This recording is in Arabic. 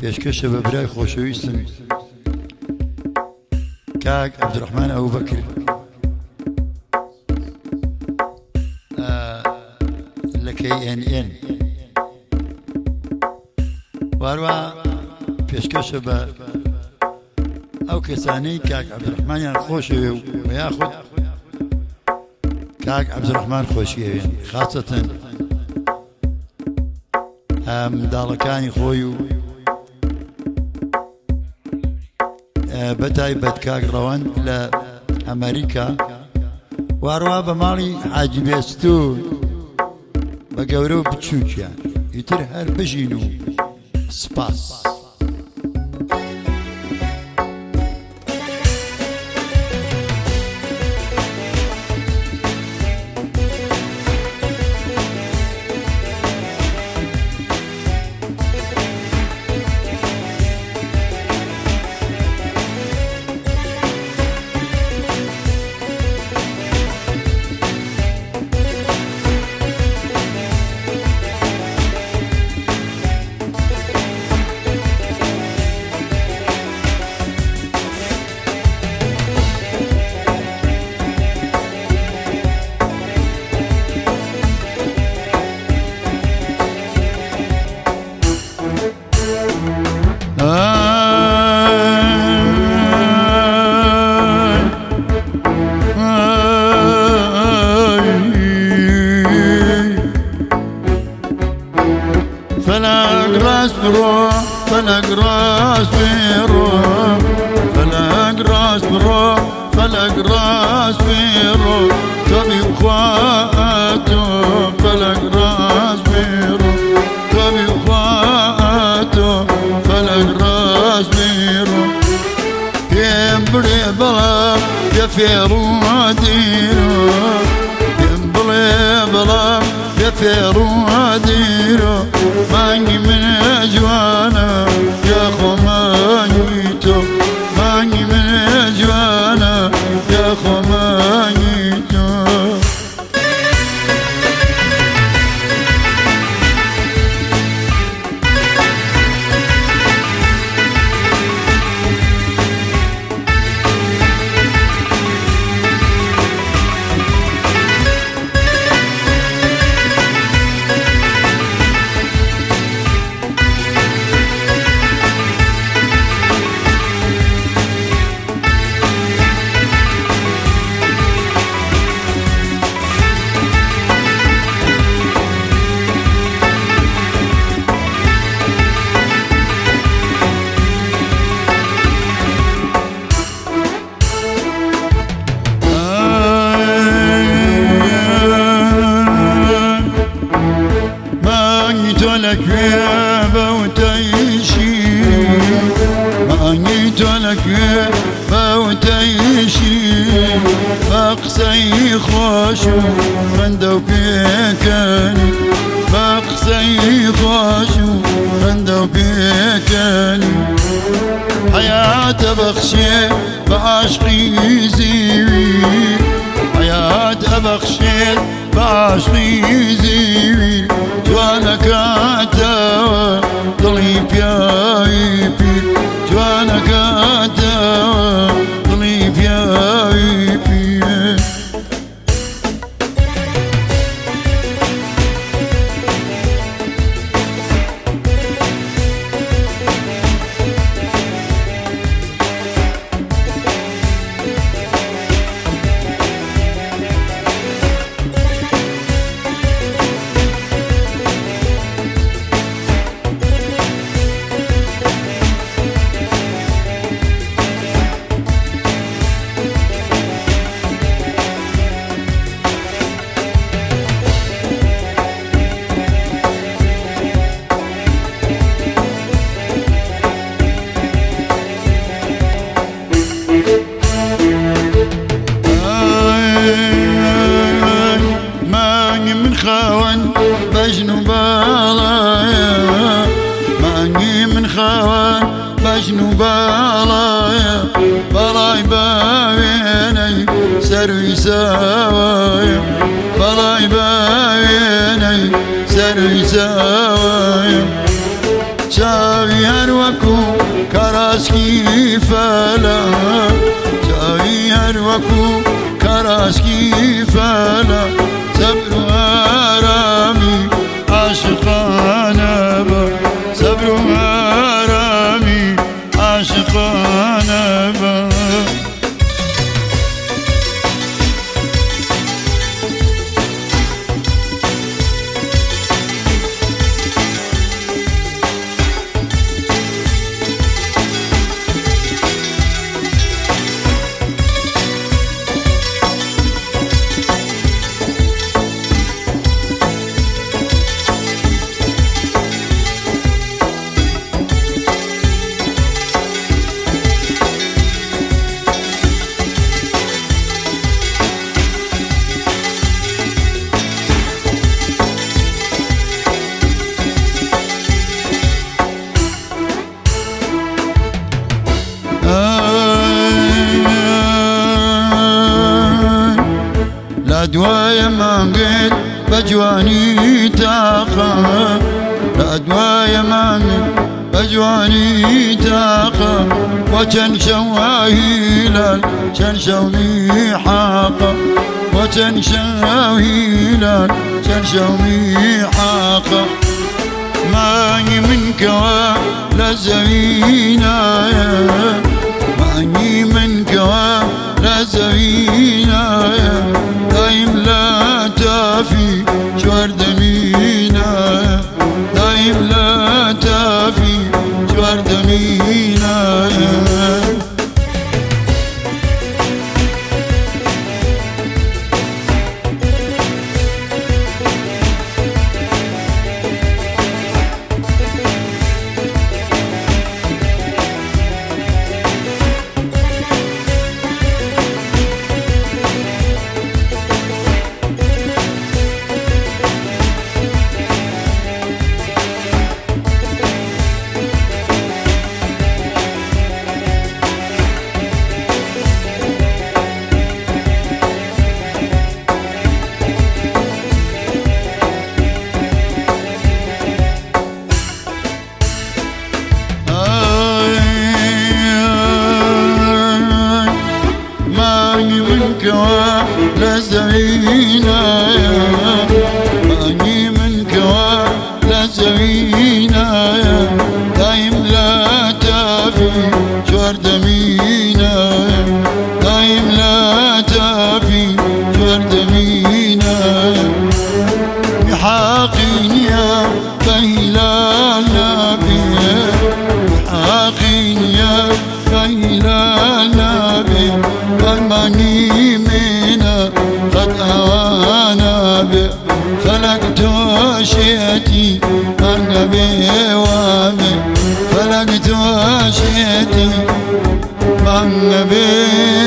پێشکەشە بە برای خۆشەویستم کاک عەبدوڕەحمان ئەبوبەکر لە KNN واروە پێشکەشە بە ئەو کەسانەی کاک عەبدوڕەحمانیان خۆشەوێ و یاخود کاک عەبدوڕەحمان خۆشیەوێن خاچەتەن منداڵەکانی خۆی و بەتایبەت کاک ڕەوەند لە ئەمریکا واروە بە ماڵی حاجی بێستوون بە گەورە و بچووکیان ئیتر هەر بژین و سپاس. فلك راس برو فلك راس برو فلك راس برو فلك راس برو تبي اخواته فلك راس برو تبي اخواته فلك راس برو يمبري بلا يفيرو ديرو يمبري بلا يفيرو ديرو ماني من أجوانا يا خو مانيتو ماني من أجوانا يا خو مانيتو لك يا بوتيشي مانيت لك يا بوتيشي بقسي خوشو من دوبيكاني بقسي خوشو من دوبيكاني حياة بخشي بعشقي زيوي حياة بخشي بعشقي زيوي جوانا كاتاوى ضلي بيايبي جوانا كاتاوى ضلي بيايبي خوان بجنو بالايا ماني من خوان بجنو بالايا بالاي باويني سروي سوايا بالاي باويني سروي سوايا شاوي هروك كراسكي فلا جاير وكو كراسكي فلا صبر غرامي عاشقانا با صبر غرامي عاشقانا با لا دوايا ما قد بجواني تاقة لا دوايا ما قد بجواني تاقة وكان شواهيلا كان شومي حاقة وكان شواهيلا كان شومي حاقة ماني منك ولا زوينا ماني منك ولا زوينا دايم لا تافي جوار دمينا دايم لا تافي جوار دمينا ولا زوينا ماني منك ولا زوينا دايم لا تافي جوار دمينا دايم لا تافي جوار دمينا بحاقين يا بهلا النبي بحاقين يا بهلا النبي أماني منا قد أوانا به فلقت شيتي النبي وامي فلقت شيتي النبي